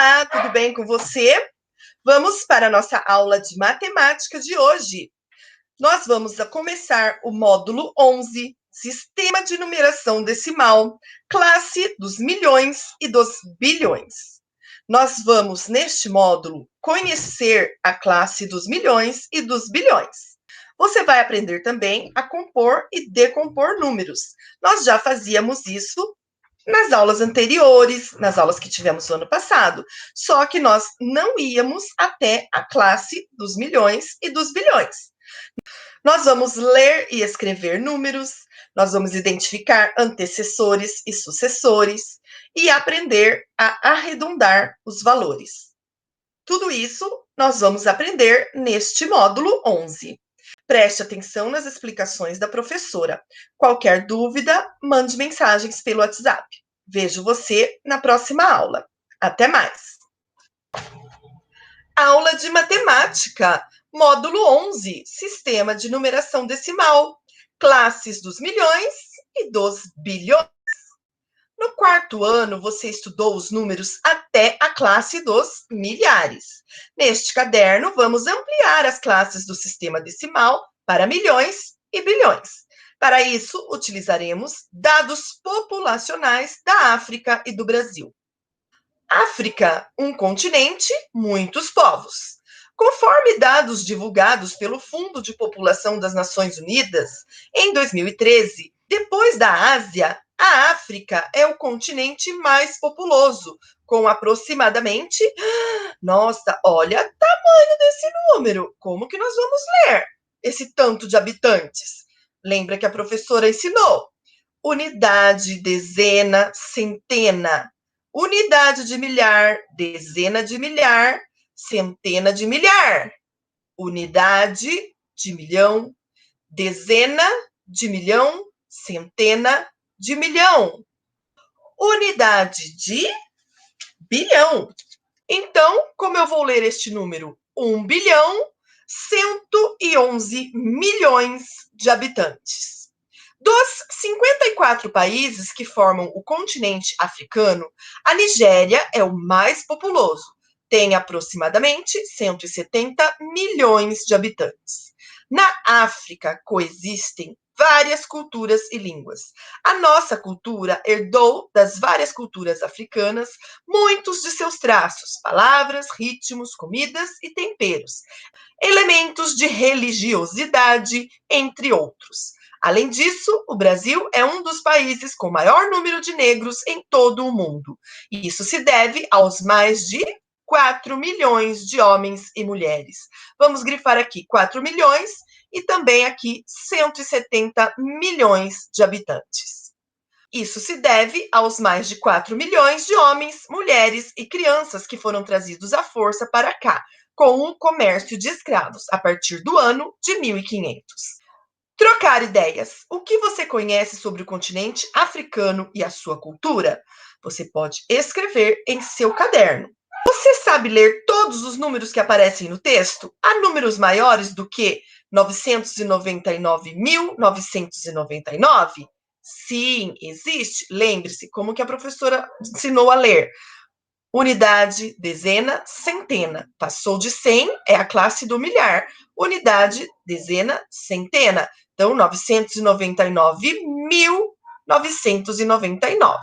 Olá, tudo bem com você? Vamos para a nossa aula de matemática de hoje. Nós vamos começar o módulo 11, Sistema de Numeração Decimal, classe dos milhões e dos bilhões. Nós vamos, neste módulo, conhecer a classe dos milhões e dos bilhões. Você vai aprender também a compor e decompor números. Nós já fazíamos isso nas aulas anteriores, nas aulas que tivemos no ano passado, só que nós não íamos até a classe dos milhões e dos bilhões. Nós vamos ler e escrever números, nós vamos identificar antecessores e sucessores e aprender a arredondar os valores. Tudo isso nós vamos aprender neste módulo 11. Preste atenção nas explicações da professora. Qualquer dúvida, mande mensagens pelo WhatsApp. Vejo você na próxima aula. Até mais! Aula de Matemática, módulo 11, Sistema de Numeração Decimal, classes dos milhões e dos bilhões. No quarto ano, você estudou os números até a classe dos milhares. Neste caderno, vamos ampliar as classes do sistema decimal para milhões e bilhões. Para isso, utilizaremos dados populacionais da África e do Brasil. África, um continente, muitos povos. Conforme dados divulgados pelo Fundo de População das Nações Unidas, em 2013, depois da Ásia, a África é o continente mais populoso, com aproximadamente... Nossa, olha o tamanho desse número! Como que nós vamos ler esse tanto de habitantes? Lembra que a professora ensinou? Unidade, dezena, centena. Unidade de milhar, dezena de milhar, centena de milhar. Unidade de milhão, dezena de milhão, centena de milhão. Unidade de bilhão. Então, como eu vou ler este número? 1 bilhão, 111 milhões de habitantes. Dos 54 países que formam o continente africano, a Nigéria é o mais populoso. Tem aproximadamente 170 milhões de habitantes. Na África coexistem várias culturas e línguas. A nossa cultura herdou das várias culturas africanas muitos de seus traços, palavras, ritmos, comidas e temperos, elementos de religiosidade, entre outros. Além disso, o Brasil é um dos países com maior número de negros em todo o mundo. E isso se deve aos mais de 4 milhões de homens e mulheres. Vamos grifar aqui 4 milhões e também aqui 170 milhões de habitantes. Isso se deve aos mais de 4 milhões de homens, mulheres e crianças que foram trazidos à força para cá, com o comércio de escravos, a partir do ano de 1500. Trocar ideias. O que você conhece sobre o continente africano e a sua cultura? Você pode escrever em seu caderno. Você sabe ler todos os números que aparecem no texto? Há números maiores do que 999.999? Sim, existe. Lembre-se como que a professora ensinou a ler. Unidade, dezena, centena. Passou de 100, é a classe do milhar. Unidade, dezena, centena. Então, 999.999.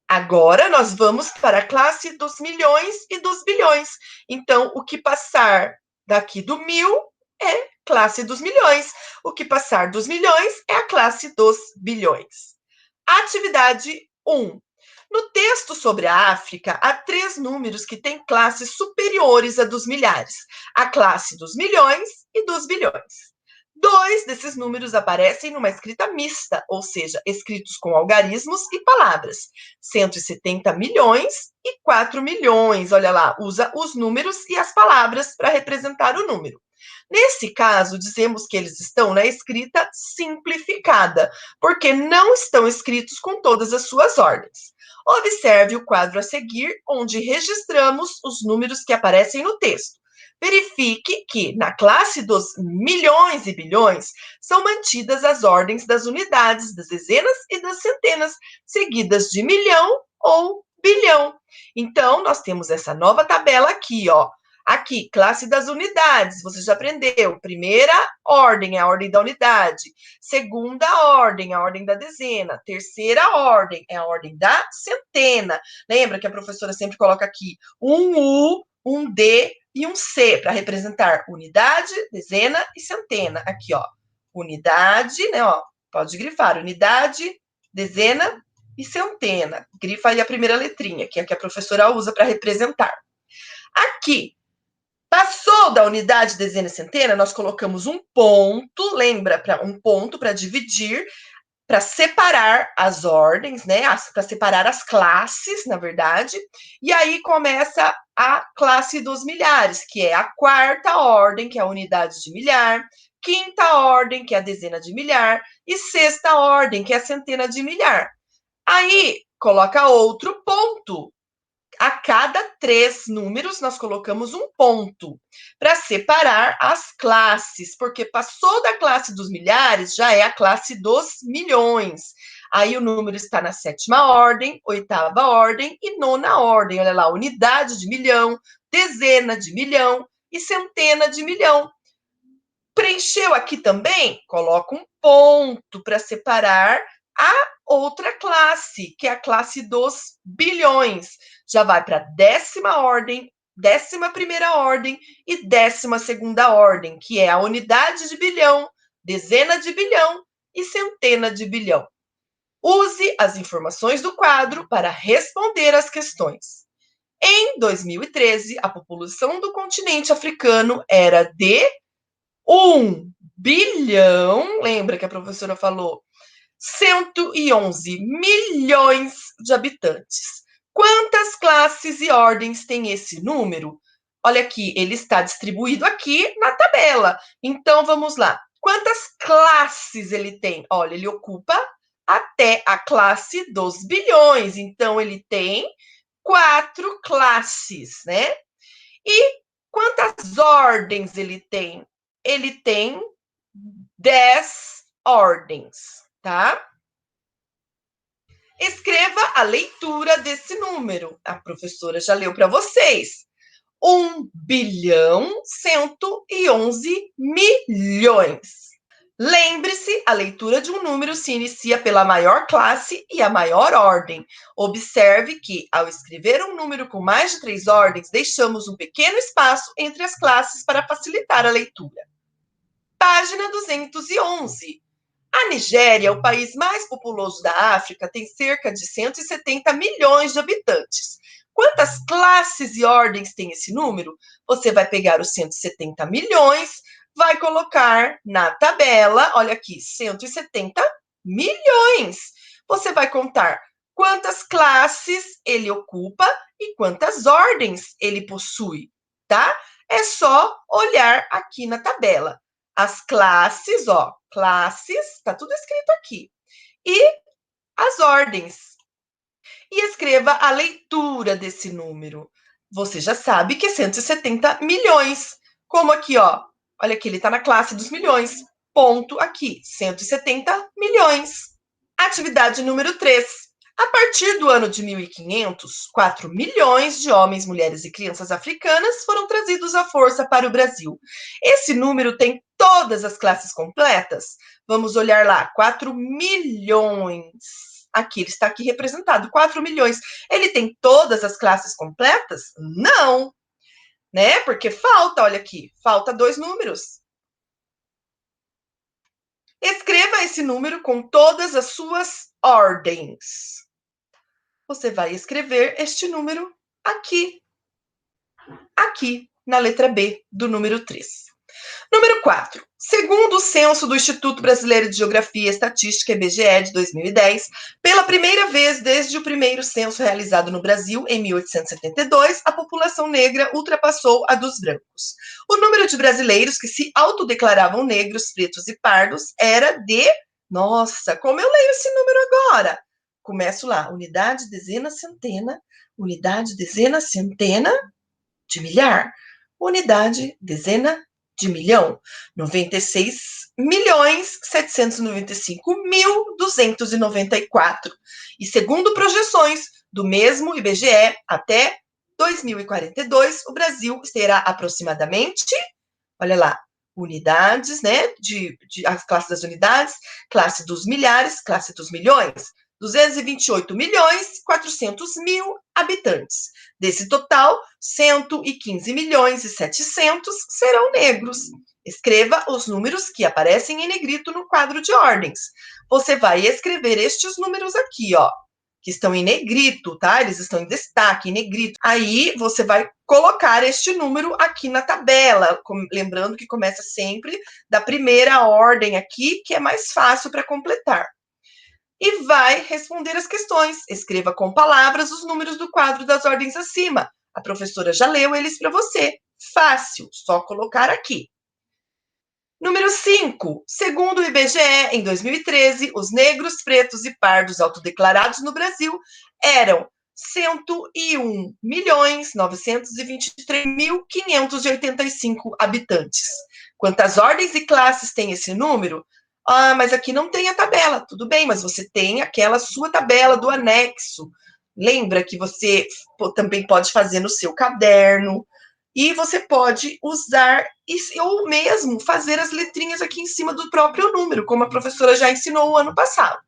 Agora, nós vamos para a classe dos milhões e dos bilhões. Então, o que passar daqui do 1000 é classe dos milhões. O que passar dos milhões é a classe dos bilhões. Atividade 1. No texto sobre a África, há 3 números que têm classes superiores à dos milhares, a classe dos milhões e dos bilhões. 2 desses números aparecem numa escrita mista, ou seja, escritos com algarismos e palavras. 170 milhões e 4 milhões. Olha lá, usa os números e as palavras para representar o número. Nesse caso, dizemos que eles estão na escrita simplificada, porque não estão escritos com todas as suas ordens. Observe o quadro a seguir, onde registramos os números que aparecem no texto. Verifique que, na classe dos milhões e bilhões, são mantidas as ordens das unidades, das dezenas e das centenas, seguidas de milhão ou bilhão. Então, nós temos essa nova tabela aqui, ó. Aqui, classe das unidades, você já aprendeu. Primeira ordem, a ordem da unidade. Segunda ordem, a ordem da dezena. Terceira ordem, é a ordem da centena. Lembra que a professora sempre coloca aqui um U, um D e um C para representar unidade, dezena e centena. Aqui, ó. Unidade, né, ó. Pode grifar. Unidade, dezena e centena. Grifa aí a primeira letrinha, que é a que a professora usa para representar. Aqui, passou da unidade, dezena e centena, nós colocamos um ponto, lembra? Um ponto para dividir, para separar as ordens, né? Para separar as classes, na verdade. E aí começa a classe dos milhares, que é a quarta ordem, que é a unidade de milhar, quinta ordem, que é a dezena de milhar, e sexta ordem, que é a centena de milhar. Aí coloca outro ponto. A cada 3 números, nós colocamos um ponto para separar as classes, porque passou da classe dos milhares, já é a classe dos milhões. Aí o número está na 7ª ordem, 8ª ordem e 9ª ordem. Olha lá, unidade de milhão, dezena de milhão e centena de milhão. Preencheu aqui também? Coloca um ponto para separar a outra classe, que é a classe dos bilhões. Já vai para a 10ª ordem, 11ª ordem e 12ª ordem, que é a unidade de bilhão, dezena de bilhão e centena de bilhão. Use as informações do quadro para responder as questões. Em 2013, a população do continente africano era de 1 bilhão, lembra que a professora falou? 111 milhões de habitantes. Quantas classes e ordens tem esse número? Olha aqui, ele está distribuído aqui na tabela. Então, vamos lá. Quantas classes ele tem? Olha, ele ocupa até a classe dos bilhões. Então, ele tem 4 classes, né? E quantas ordens ele tem? Ele tem 10 ordens, tá? Escreva a leitura desse número. A professora já leu para vocês. 1 bilhão 111 milhões. Lembre-se, a leitura de um número se inicia pela maior classe e a maior ordem. Observe que, ao escrever um número com mais de 3 ordens, deixamos um pequeno espaço entre as classes para facilitar a leitura. Página 211. A Nigéria, o país mais populoso da África, tem cerca de 170 milhões de habitantes. Quantas classes e ordens tem esse número? Você vai pegar os 170 milhões, vai colocar na tabela, olha aqui, 170 milhões. Você vai contar quantas classes ele ocupa e quantas ordens ele possui, tá? É só olhar aqui na tabela. As classes, ó, classes, tá tudo escrito aqui. E as ordens. E escreva a leitura desse número. Você já sabe que é 170 milhões. Como aqui, ó. Olha aqui, ele tá na classe dos milhões. Ponto aqui, 170 milhões. Atividade número 3. A partir do ano de 1500, 4 milhões de homens, mulheres e crianças africanas foram trazidos à força para o Brasil. Esse número tem todas as classes completas? Vamos olhar lá, 4 milhões. Aqui, ele está aqui representado, 4 milhões. Ele tem todas as classes completas? Não, né? Porque falta, olha aqui, falta 2 números. Escreva esse número com todas as suas ordens. Você vai escrever este número aqui. Aqui, na letra B do número 3. Número 4. Segundo o censo do Instituto Brasileiro de Geografia e Estatística, IBGE, de 2010, pela primeira vez desde o primeiro censo realizado no Brasil, em 1872, a população negra ultrapassou a dos brancos. O número de brasileiros que se autodeclaravam negros, pretos e pardos era de... Nossa, como eu leio esse número agora? Começo lá, unidade, dezena, centena, unidade, dezena, centena de milhar, unidade, dezena de milhão, 96.795.294. E segundo projeções, do mesmo IBGE, até 2042, o Brasil terá aproximadamente, olha lá, unidades, né, as classes das unidades, classe dos milhares, classe dos milhões, 228 milhões 400 mil habitantes. Desse total, 115 milhões e 700 serão negros. Escreva os números que aparecem em negrito no quadro de ordens. Você vai escrever estes números aqui, ó, que estão em negrito, tá? Eles estão em destaque, em negrito. Aí você vai colocar este número aqui na tabela, lembrando que começa sempre da primeira ordem aqui, que é mais fácil para completar. E vai responder as questões. Escreva com palavras os números do quadro das ordens acima. A professora já leu eles para você. Fácil, só colocar aqui. Número 5. Segundo o IBGE, em 2013, os negros, pretos e pardos autodeclarados no Brasil eram 101.923.585 habitantes. Quantas ordens e classes tem esse número? Ah, mas aqui não tem a tabela. Tudo bem, mas você tem aquela sua tabela do anexo. Lembra que você também pode fazer no seu caderno. E você pode usar ou mesmo fazer as letrinhas aqui em cima do próprio número, como a professora já ensinou o ano passado.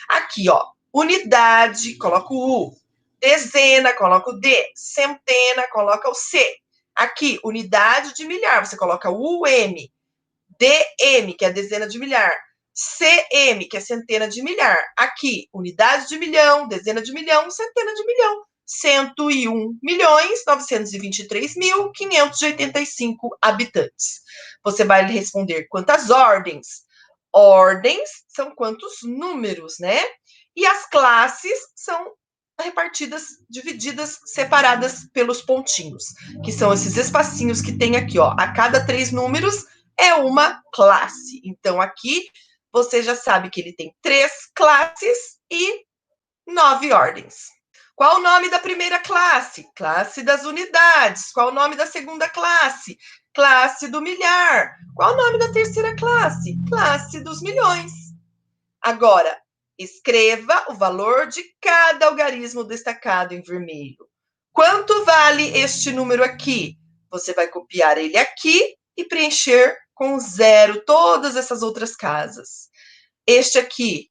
Aqui, ó, unidade, coloca o U. Dezena, coloca o D. Centena, coloca o C. Aqui, unidade de milhar, você coloca o UM. DM, que é a dezena de milhar. CM, que é centena de milhar. Aqui, unidade de milhão, dezena de milhão, centena de milhão. 101.923.585 habitantes. Você vai responder quantas ordens? Ordens são quantos números, né? E as classes são repartidas, divididas, separadas pelos pontinhos, que são esses espacinhos que tem aqui, ó. A cada 3 números é uma classe. Então, aqui você já sabe que ele tem 3 classes e 9 ordens. Qual o nome da primeira classe? Classe das unidades. Qual o nome da segunda classe? Classe do milhar. Qual o nome da terceira classe? Classe dos milhões. Agora, escreva o valor de cada algarismo destacado em vermelho. Quanto vale este número aqui? Você vai copiar ele aqui e preencher com 0 todas essas outras casas. Este aqui,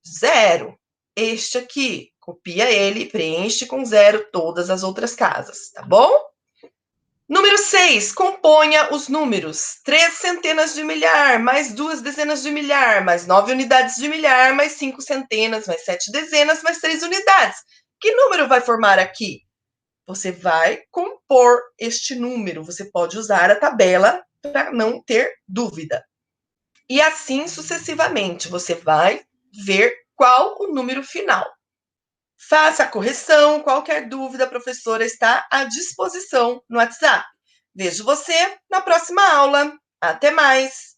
0. Este aqui, copia ele, preenche com 0 todas as outras casas, tá bom? Número 6, componha os números. 3 centenas de milhar, mais 2 dezenas de milhar, mais 9 unidades de milhar, mais 5 centenas, mais 7 dezenas, mais 3 unidades. Que número vai formar aqui? Você vai compor este número. Você pode usar a tabela para não ter dúvida. E assim sucessivamente, você vai ver qual o número final. Faça a correção, qualquer dúvida, a professora está à disposição no WhatsApp. Vejo você na próxima aula. Até mais!